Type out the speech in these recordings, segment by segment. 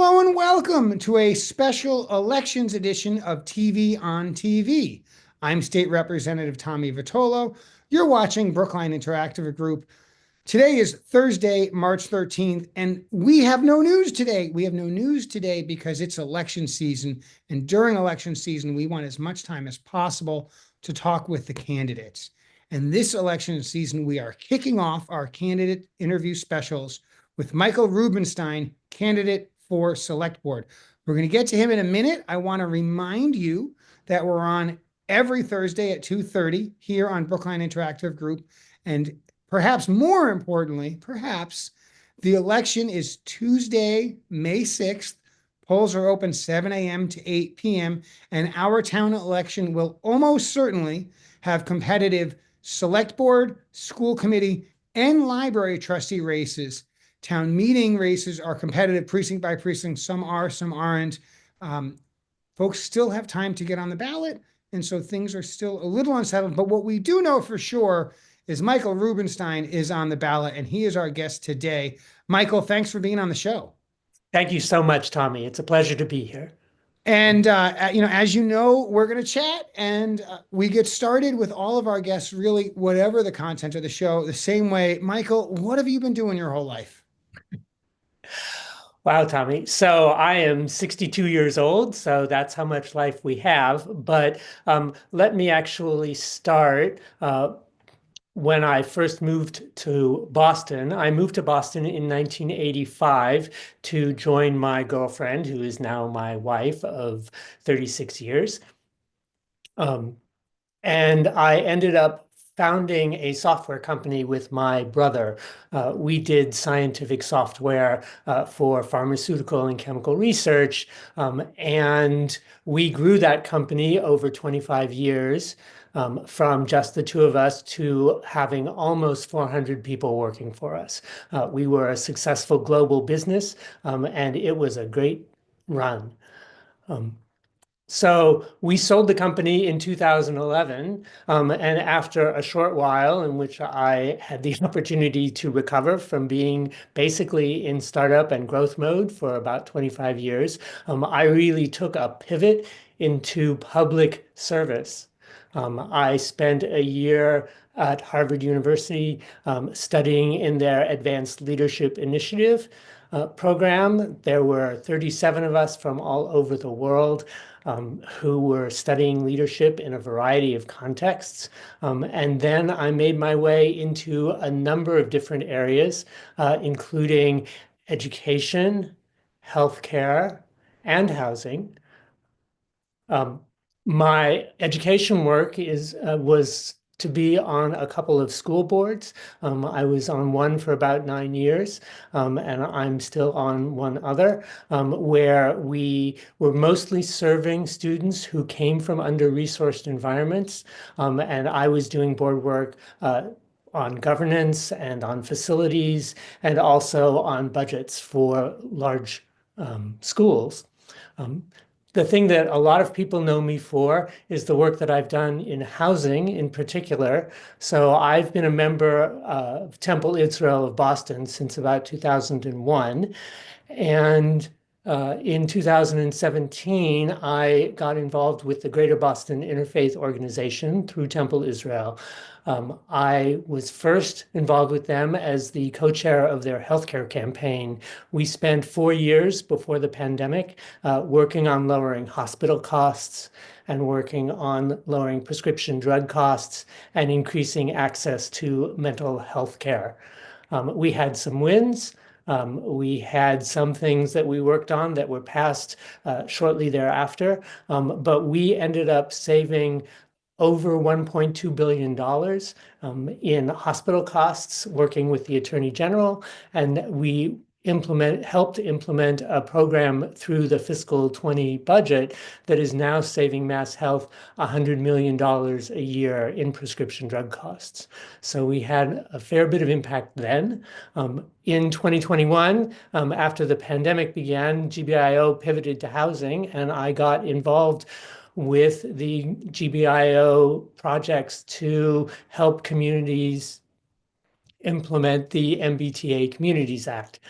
Hello and welcome to a special elections edition of TV on TV. I'm State Representative Tommy Vitolo. You're watching Brookline Interactive Group. Today is Thursday, March 13th, and we have no news today. We have no news today because it's election season. And during election season, we want as much time as possible to talk with the candidates. And this election season, we are kicking off our candidate interview specials with Michael Rubenstein, candidate for Select Board. We're going to get to him in a minute. I want to remind you that we're on every Thursday at 2:30 here on Brookline Interactive Group. And perhaps more importantly, perhaps the election is Tuesday, May 6th. Polls are open 7 a.m. to 8 p.m. And our town election will almost certainly have competitive Select Board, school committee, and library trustee races. Town meeting races are competitive precinct by precinct. Some are, some aren't. Folks still have time to get on the ballot. And so things are still a little unsettled. But what we do know for sure is Michael Rubenstein is on the ballot, and he is our guest today. Michael, thanks for being on the show. Thank you so much, Tommy. It's a pleasure to be here. And, as you know, we're going to chat, and we get started with all of our guests, really, whatever the content of the show, the same way. Michael, what have you been doing your whole life? Wow, Tommy. So I am 62 years old, so that's how much life we have. But let me actually start when I first moved to Boston. I moved to Boston in 1985 to join my girlfriend, who is now my wife of 36 years. And I ended up founding a software company with my brother. We did scientific software for pharmaceutical and chemical research, and we grew that company over 25 years from just the two of us to having almost 400 people working for us. We were a successful global business, and it was a great run. So we sold the company in 2011, and after a short while in which I had the opportunity to recover from being basically in startup and growth mode for about 25 years, I really took a pivot into public service. I spent a year at Harvard University studying in their Advanced Leadership Initiative program. There were 37 of us from all over the world who were studying leadership in a variety of contexts. And then I made my way into a number of different areas, including education, healthcare, and housing. My education work was to be on a couple of school boards. I was on one for about 9 years, and I'm still on one other, where we were mostly serving students who came from under-resourced environments, and I was doing board work on governance and on facilities, and also on budgets for large schools. The thing that a lot of people know me for is the work that I've done in housing in particular. So I've been a member of Temple Israel of Boston since about 2001. And in 2017, I got involved with the Greater Boston Interfaith Organization through Temple Israel. I was first involved with them as the co-chair of their healthcare campaign. We spent 4 years before the pandemic working on lowering hospital costs and working on lowering prescription drug costs and increasing access to mental health care. We had some wins. We had some things that we worked on that were passed shortly thereafter, but we ended up saving over $1.2 billion in hospital costs working with the Attorney General, and we helped implement a program through the fiscal 20 budget that is now saving Mass Health $100 million a year in prescription drug costs. So we had a fair bit of impact then. In 2021, after the pandemic began, GBIO pivoted to housing, and I got involved with the GBIO projects to help communities implement the MBTA Communities Act.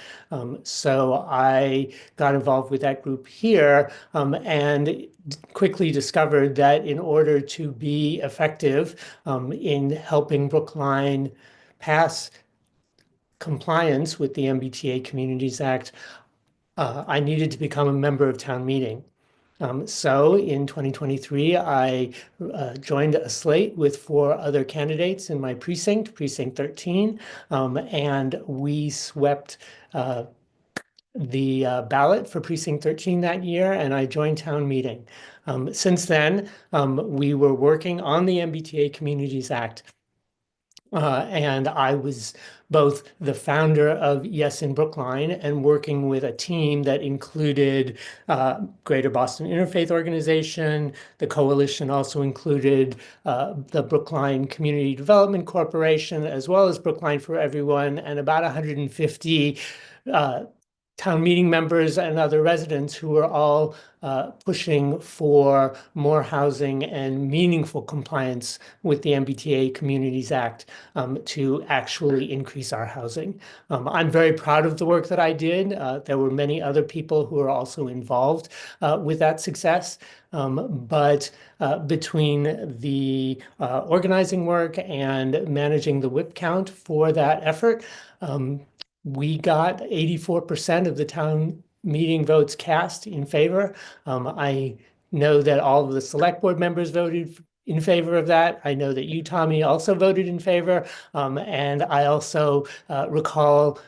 So I got involved with that group here and quickly discovered that in order to be effective in helping Brookline pass compliance with the MBTA Communities Act, I needed to become a member of town meeting. So in 2023, I joined a slate with 4 other candidates in my precinct, Precinct 13, and we swept the ballot for Precinct 13 that year, and I joined town meeting. Since then, we were working on the MBTA Communities Act. And I was both the founder of Yes in Brookline and working with a team that included Greater Boston Interfaith Organization. The coalition also included the Brookline Community Development Corporation, as well as Brookline for Everyone, and about 150 town meeting members and other residents who were all pushing for more housing and meaningful compliance with the MBTA Communities Act to actually increase our housing. I'm very proud of the work that I did. There were many other people who were also involved with that success. But between the organizing work and managing the whip count for that effort, we got 84% of the town meeting votes cast in favor. I know that all of the select board members voted in favor of that. I know that you, Tommy, also voted in favor. And I also recall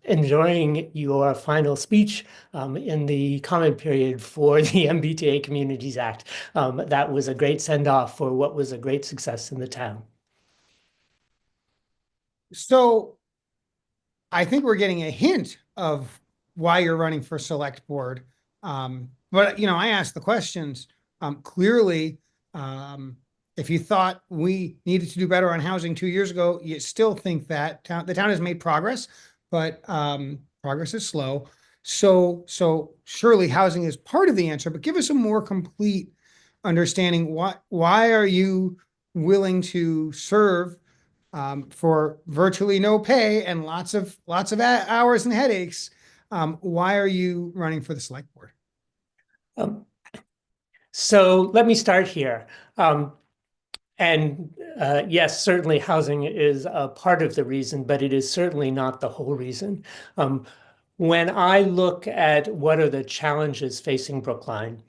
enjoying your final speech in the comment period for the MBTA Communities Act. That was a great send-off for what was a great success in the town. So I think we're getting a hint of why you're running for select board. But I asked the questions. Clearly, if you thought we needed to do better on housing 2 years ago, you still think that the town has made progress, but progress is slow. So surely housing is part of the answer, but give us a more complete understanding. Why are you willing to serve for virtually no pay and lots of hours and headaches? Why are you running for the select board? So let me start here. And yes, certainly housing is a part of the reason, but it is certainly not the whole reason. When I look at what are the challenges facing Brookline,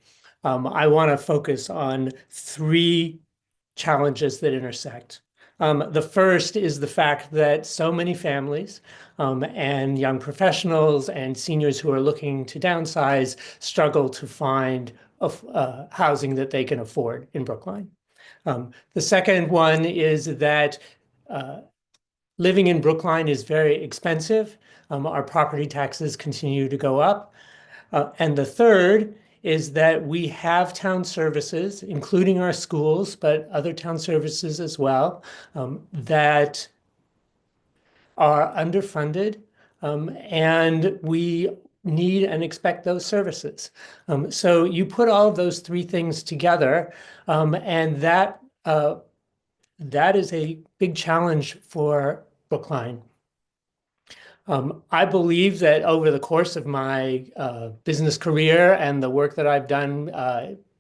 I want to focus on 3 challenges that intersect. The first is the fact that so many families and young professionals and seniors who are looking to downsize struggle to find housing that they can afford in Brookline. The second one is that living in Brookline is very expensive. Our property taxes continue to go up. And the third is that we have town services, including our schools, but other town services as well, that are underfunded, and we need and expect those services. So you put all of those 3 things together, and that is a big challenge for Brookline. I believe that over the course of my business career and the work that I've done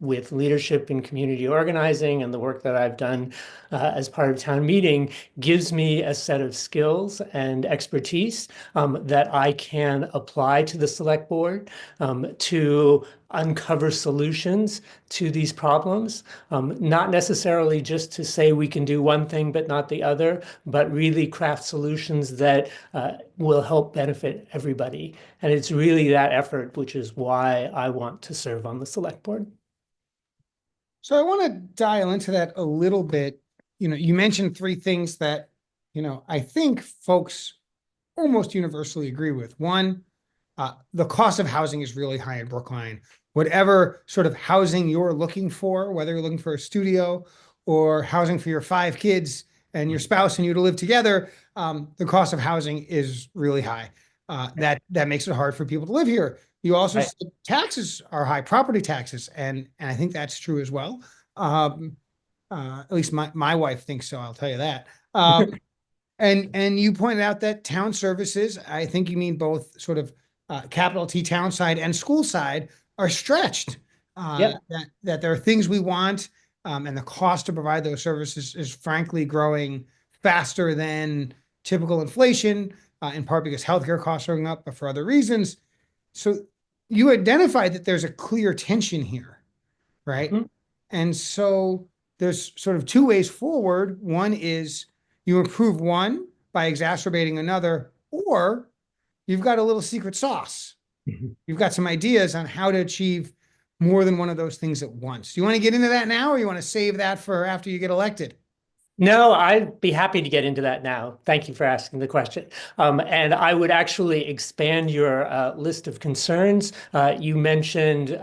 with leadership in community organizing and the work that I've done as part of town meeting gives me a set of skills and expertise that I can apply to the select board to uncover solutions to these problems, not necessarily just to say we can do one thing but not the other, but really craft solutions that will help benefit everybody. And it's really that effort, which is why I want to serve on the select board. So I want to dial into that a little bit. You mentioned 3 things that, I think folks almost universally agree with. One, the cost of housing is really high in Brookline. Whatever sort of housing you're looking for, whether you're looking for a studio or housing for your 5 kids and your spouse and you to live together, the cost of housing is really high. That makes it hard for people to live here. You also Right. said taxes are high, property taxes, and I think that's true as well. At least my wife thinks so, I'll tell you that. And you pointed out that town services, I think you mean both sort of capital T town side and school side, are stretched. Yep. That there are things we want, and the cost to provide those services is frankly growing faster than typical inflation, in part because healthcare costs are going up, but for other reasons. So you identified that there's a clear tension here, right? Mhm. And so there's sort of two ways forward. One is you improve one by exacerbating another, or you've got a little secret sauce. You've got some ideas on how to achieve more than one of those things at once. Do you want to get into that now, or you want to save that for after you get elected? No, I'd be happy to get into that now. Thank you for asking the question. And I would actually expand your list of concerns. You mentioned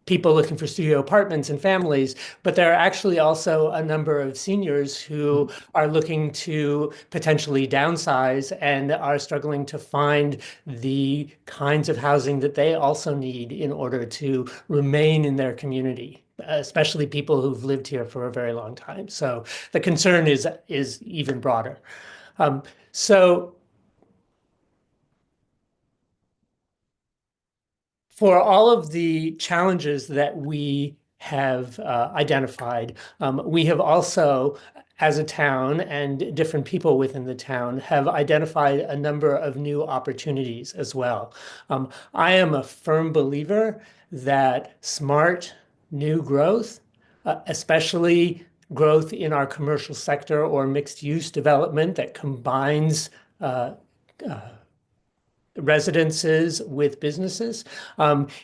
people looking for studio apartments and families, but there are actually also a number of seniors who are looking to potentially downsize and are struggling to find the kinds of housing that they also need in order to remain in their community, especially people who've lived here for a very long time. So the concern is even broader. Um, so for all of the challenges that we have identified, we have also, as a town and different people within the town, have identified a number of new opportunities as well. I am a firm believer that smart new growth, especially growth in our commercial sector or mixed use development that combines residences with businesses,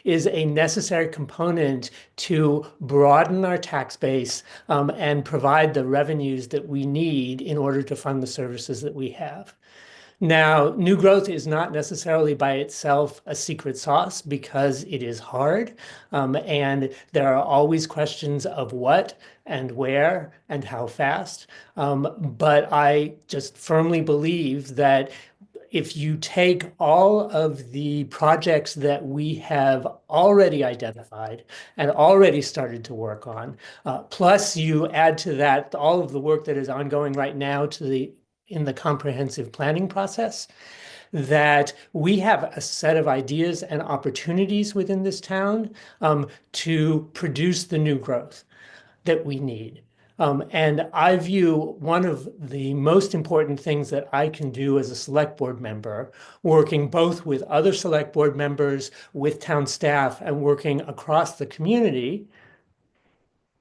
is a necessary component to broaden our tax base, and provide the revenues that we need in order to fund the services that we have. Now, new growth is not necessarily by itself a secret sauce because it is hard. And there are always questions of what and where and how fast. But I just firmly believe that if you take all of the projects that we have already identified and already started to work on, plus you add to that all of the work that is ongoing right now in the comprehensive planning process, that we have a set of ideas and opportunities within this town, to produce the new growth that we need. And I view one of the most important things that I can do as a select board member, working both with other select board members, with town staff, and working across the community,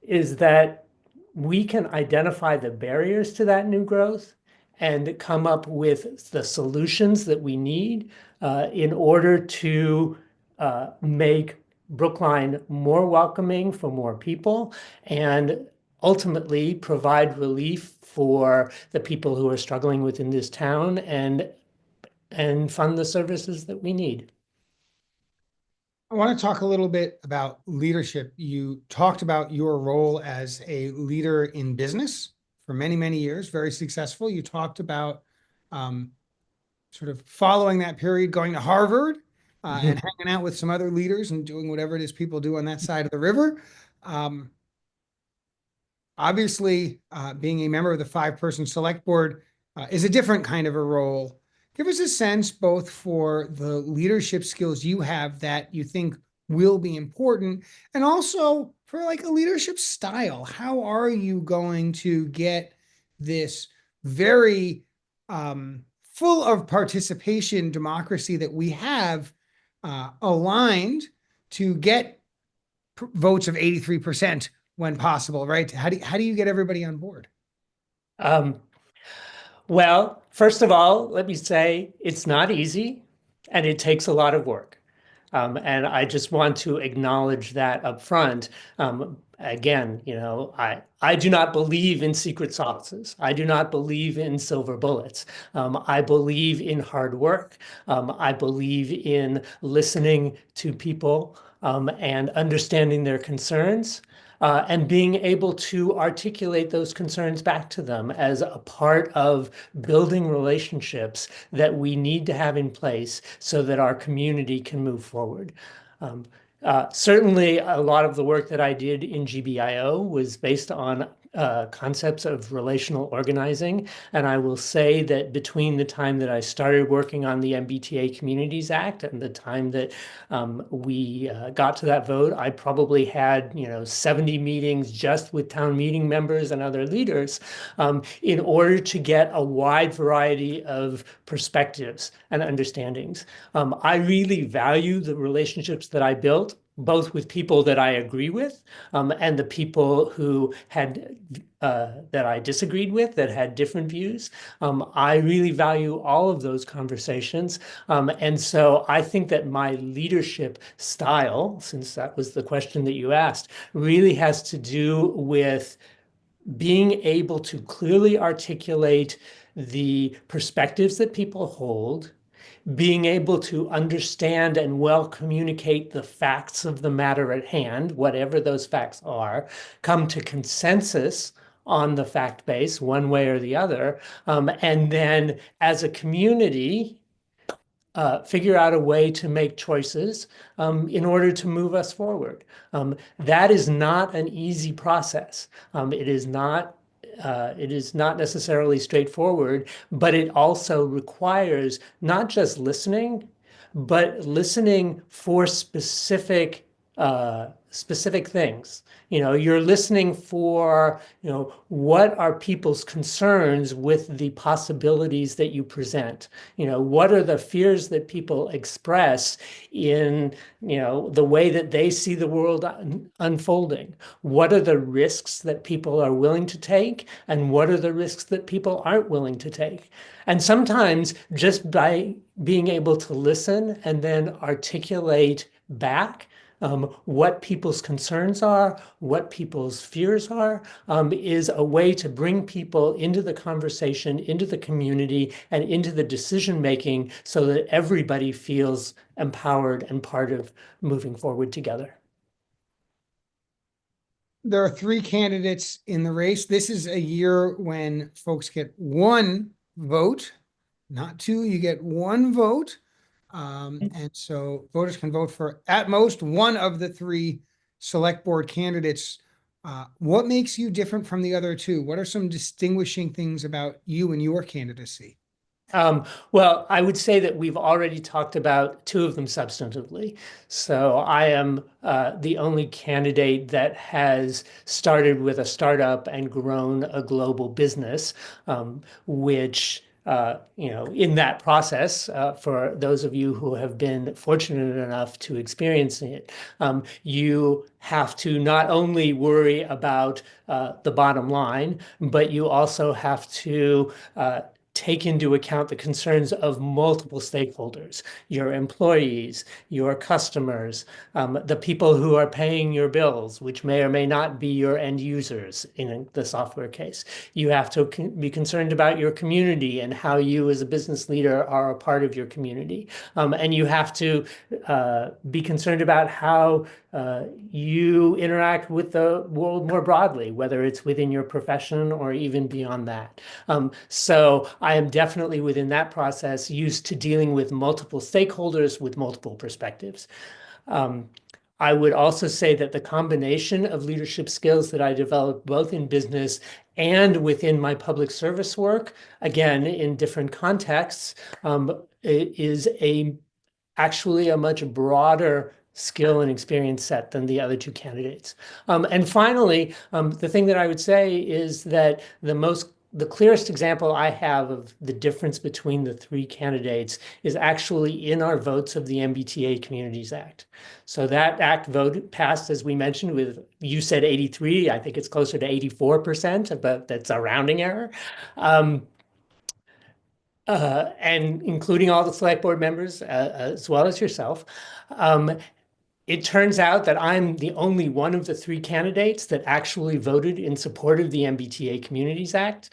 is that we can identify the barriers to that new growth and come up with the solutions that we need in order to make Brookline more welcoming for more people and ultimately provide relief for the people who are struggling within this town and fund the services that we need. I want to talk a little bit about leadership. You talked about your role as a leader in business for many, many years, very successful. You talked about um, sort of following that period, going to Harvard, and hanging out with some other leaders and doing whatever it is people do on that side of the river. Um, Obviously, being a member of the five-person select board is a different kind of a role. Give us a sense both for the leadership skills you have that you think will be important, and also for like a leadership style. How are you going to get this very full of participation democracy that we have aligned to get votes of 83% when possible, right? How do you get everybody on board? Um, well, first of all, let me say it's not easy and it takes a lot of work. And I just want to acknowledge that up front. Again, I do not believe in secret sauces. I do not believe in silver bullets. I believe in hard work. I believe in listening to people, and understanding their concerns. And being able to articulate those concerns back to them as a part of building relationships that we need to have in place so that our community can move forward. Certainly, a lot of the work that I did in GBIO was based on concepts of relational organizing. And I will say that between the time that I started working on the MBTA Communities Act and the time that we got to that vote, I probably had 70 meetings just with town meeting members and other leaders in order to get a wide variety of perspectives and understandings. I really value the relationships that I built, both with people that I agree with and the people who had that I disagreed with, that had different views. I really value all of those conversations. And so I think that my leadership style, since that was the question that you asked, really has to do with being able to clearly articulate the perspectives that people hold, being able to understand and well communicate the facts of the matter at hand, whatever those facts are, come to consensus on the fact base, one way or the other, and then as a community, figure out a way to make choices in order to move us forward. That is not an easy process. It is not necessarily straightforward, but it also requires not just listening, but listening for specific things. You're listening for, what are people's concerns with the possibilities that you present? What are the fears that people express in, the way that they see the world unfolding? What are the risks that people are willing to take? And what are the risks that people aren't willing to take? And sometimes just by being able to listen and then articulate back what people's concerns are, what people's fears are, is a way to bring people into the conversation, into the community, and into the decision making so that everybody feels empowered and part of moving forward together. There are three candidates in the race. This is a year when folks get one vote, not two. You get one vote. And so voters can vote for at most one of the three select board candidates. What makes you different from the other two? What are some distinguishing things about you and your candidacy? Well, I would say that we've already talked about two of them substantively. So I am the only candidate that has started with a startup and grown a global business, which in that process, for those of you who have been fortunate enough to experience it, you have to not only worry about the bottom line, but you also have to take into account the concerns of multiple stakeholders, your employees, your customers, the people who are paying your bills, which may or may not be your end users in the software case. You have to be concerned about your community and how you as a business leader are a part of your community. And you have to be concerned about how you interact with the world more broadly, whether it's within your profession or even beyond that. So I am definitely within that process used to dealing with multiple stakeholders with multiple perspectives. I would also say that the combination of leadership skills that I developed both in business and within my public service work, again, in different contexts, is actually a much broader skill and experience set than the other two candidates. And finally, the thing that I would say is that the clearest example I have of the difference between the three candidates is actually in our votes of the MBTA Communities Act. So that act vote passed, as we mentioned, with, you said 83, I think it's closer to 84%, but that's a rounding error. And including all the select board members, as well as yourself. It turns out that I'm the only one of the three candidates that actually voted in support of the MBTA Communities Act.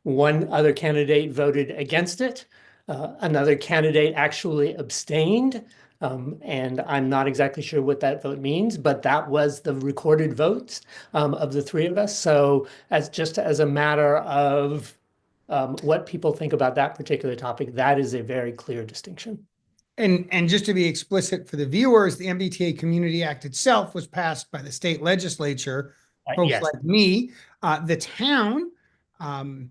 One other candidate voted against it. Another candidate actually abstained. And I'm not exactly sure what that vote means, but that was the recorded votes of the three of us. So just as a matter of what people think about that particular topic, that is a very clear distinction. And just to be explicit for the viewers, the MBTA Community Act itself was passed by the state legislature folks Yes. like me, the town um,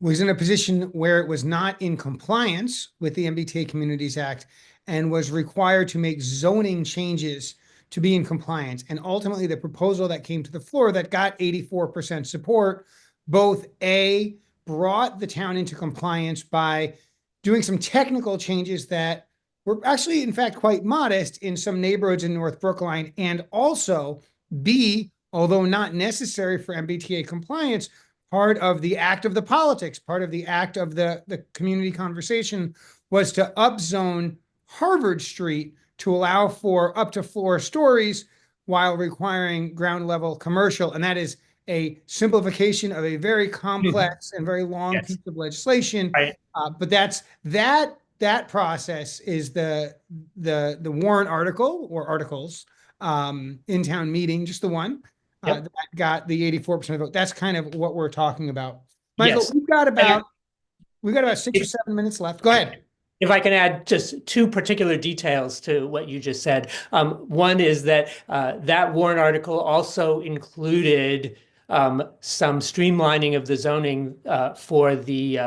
was in a position where it was not in compliance with the MBTA Communities Act and was required to make zoning changes to be in compliance. And ultimately, the proposal that came to the floor that got 84% support, both A, brought the town into compliance by doing some technical changes that were actually, in fact, quite modest in some neighborhoods in North Brookline, and also B, although not necessary for MBTA compliance, part of the act of the politics, part of the act of the community conversation was to upzone Harvard Street to allow for up to 4 stories while requiring ground level commercial. And that is a simplification of a very complex and very long Yes. piece of legislation. Right. But that process is the warrant article or articles in town meeting, just the one Yep. that got the 84% vote. That's kind of what we're talking about. Michael, Yes. we've got about 6 or If, 7 minutes left. Go ahead. if I can add just two particular details to what you just said. One is that that warrant article also included some streamlining of the zoning for the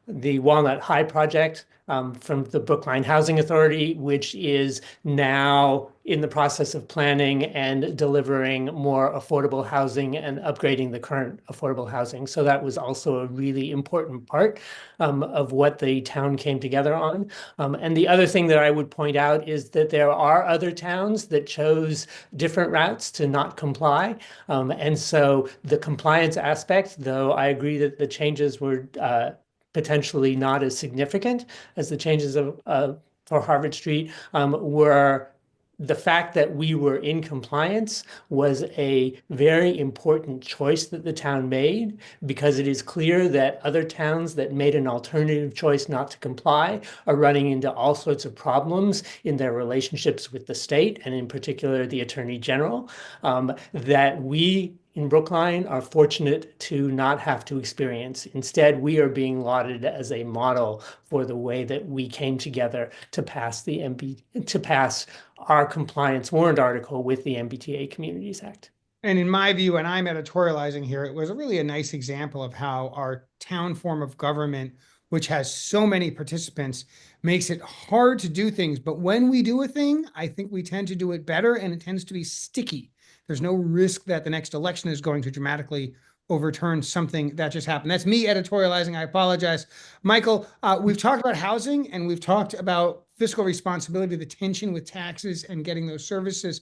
Walnut High project from the Brookline Housing Authority, which is now in the process of planning and delivering more affordable housing and upgrading the current affordable housing. So that was also a really important part of what the town came together on. And the other thing that I would point out is that there are other towns that chose different routes to not comply. And so the compliance aspect, though I agree that the changes were potentially not as significant as the changes for Harvard Street, were the fact that we were in compliance was a very important choice that the town made, because it is clear that other towns that made an alternative choice not to comply are running into all sorts of problems in their relationships with the state, and in particular the Attorney General, that we in Brookline are fortunate to not have to experience. Instead, we are being lauded as a model for the way that we came together to pass our compliance warrant article with the MBTA Communities Act. And in my view, and I'm editorializing here, it was really a nice example of how our town form of government, which has so many participants, makes it hard to do things. But when we do a thing, I think we tend to do it better, and it tends to be sticky. There's no risk that the next election is going to dramatically overturn something that just happened. That's me editorializing. I apologize. Michael, we've talked about housing and we've talked about fiscal responsibility, the tension with taxes and getting those services.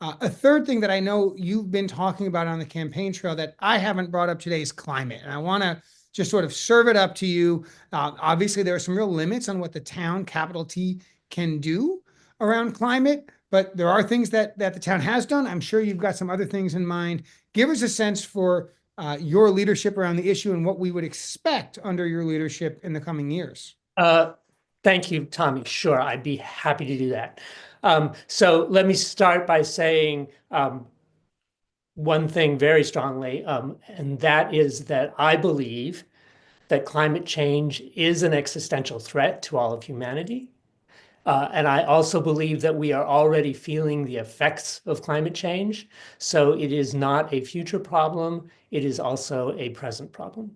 A third thing that I know you've been talking about on the campaign trail that I haven't brought up today is climate. And I want to just sort of serve it up to you. Obviously, there are some real limits on what the town, capital T, can do around climate, but there are things that the town has done. I'm sure you've got some other things in mind. Give us a sense for your leadership around the issue and what we would expect under your leadership in the coming years. Thank you, Tommy. Sure, I'd be happy to do that. So let me start by saying one thing very strongly, and that is that I believe that climate change is an existential threat to all of humanity. And I also believe that we are already feeling the effects of climate change. So it is not a future problem, it is also a present problem.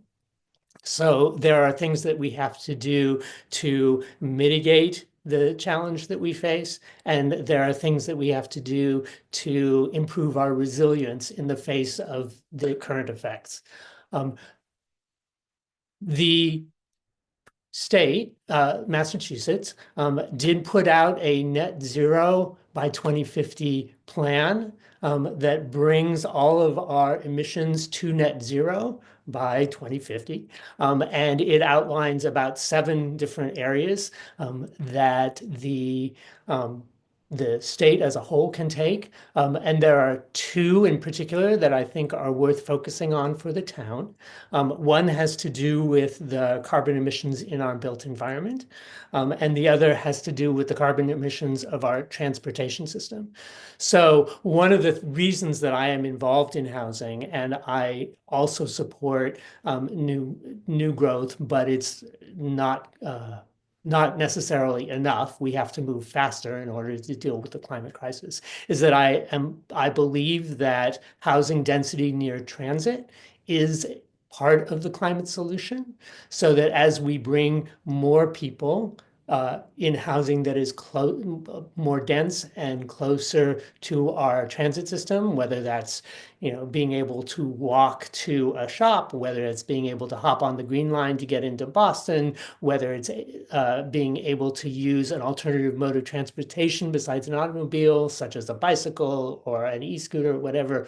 So there are things that we have to do to mitigate the challenge that we face, and there are things that we have to do to improve our resilience in the face of the current effects. The state, Massachusetts, did put out a net zero by 2050 plan that brings all of our emissions to net zero by 2050. And it outlines about 7 different areas that the state as a whole can take. And there are 2 in particular that I think are worth focusing on for the town. One has to do with the carbon emissions in our built environment, and the other has to do with the carbon emissions of our transportation system. So one of the reasons that I am involved in housing, and I also support new growth, but it's not not necessarily enough. We have to move faster in order to deal with the climate crisis. Is that I believe that housing density near transit is part of the climate solution, so that as we bring more people in housing that is more dense and closer to our transit system, whether that's being able to walk to a shop, whether it's being able to hop on the Green Line to get into Boston, whether it's being able to use an alternative mode of transportation besides an automobile, such as a bicycle or an e-scooter, whatever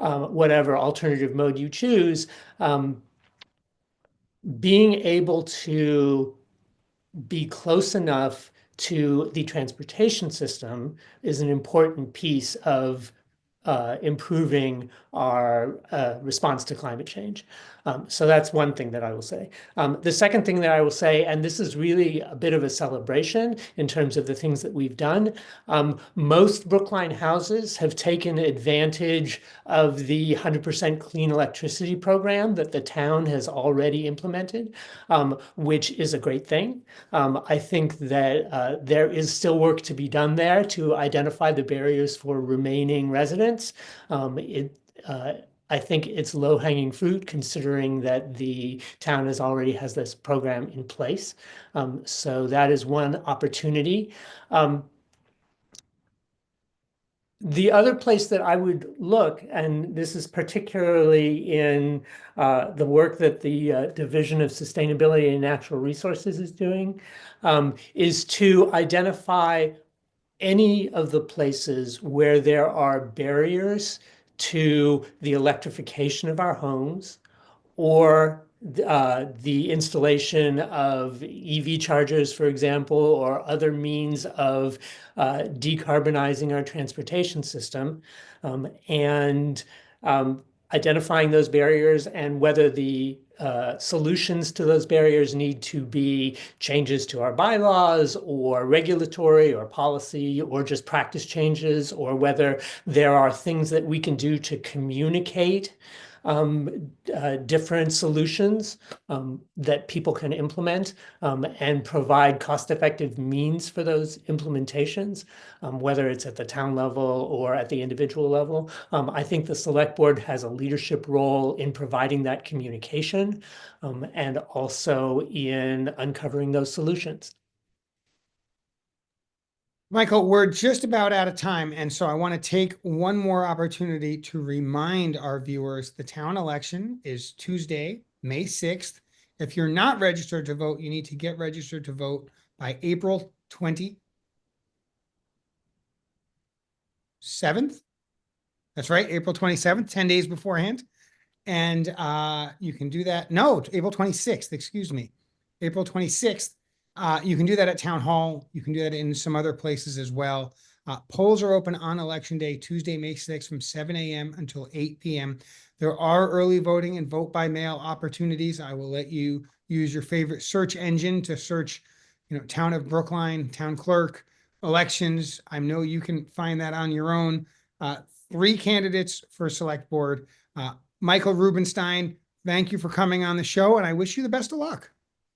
alternative mode you choose, being able to be close enough to the transportation system is an important piece of improving our response to climate change. So that's one thing that I will say. The second thing that I will say, and this is really a bit of a celebration in terms of the things that we've done, most Brookline houses have taken advantage of the 100% clean electricity program that the town has already implemented, which is a great thing. I think that there is still work to be done there to identify the barriers for remaining residents. I think it's low-hanging fruit considering that the town already has this program in place. So that is one opportunity. The other place that I would look, and this is particularly in the work that the Division of Sustainability and Natural Resources is doing, is to identify any of the places where there are barriers to the electrification of our homes or the installation of EV chargers, for example, or other means of decarbonizing our transportation system, and identifying those barriers and whether the solutions to those barriers need to be changes to our bylaws or regulatory or policy or just practice changes, or whether there are things that we can do to communicate different solutions that people can implement and provide cost-effective means for those implementations, whether it's at the town level or at the individual level. I think the select board has a leadership role in providing that communication and also in uncovering those solutions. Michael, we're just about out of time, and so I want to take one more opportunity to remind our viewers the town election is Tuesday, May 6th. If you're not registered to vote, you need to get registered to vote by April 27th. That's right, April 27th, 10 days beforehand. And you can do that. No, April 26th, excuse me. April 26th. You can do that at Town Hall. You can do that in some other places as well. Polls are open on Election Day, Tuesday, May 6th from 7 a.m. until 8 p.m. There are early voting and vote by mail opportunities. I will let you use your favorite search engine to search, Town of Brookline, Town Clerk, elections. I know you can find that on your own. 3 candidates for Select Board. Michael Rubenstein, thank you for coming on the show, and I wish you the best of luck.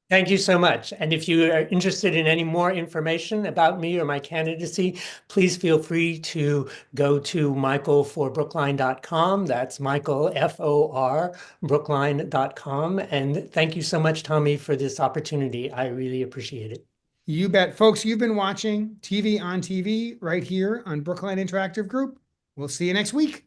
Thank you so much. And if you are interested in any more information about me or my candidacy, please feel free to go to michaelforbrookline.com. That's Michael, F-O-R, brookline.com. And thank you so much, Tommy, for this opportunity. I really appreciate it. You bet. Folks, you've been watching TV on TV right here on Brookline Interactive Group. We'll see you next week.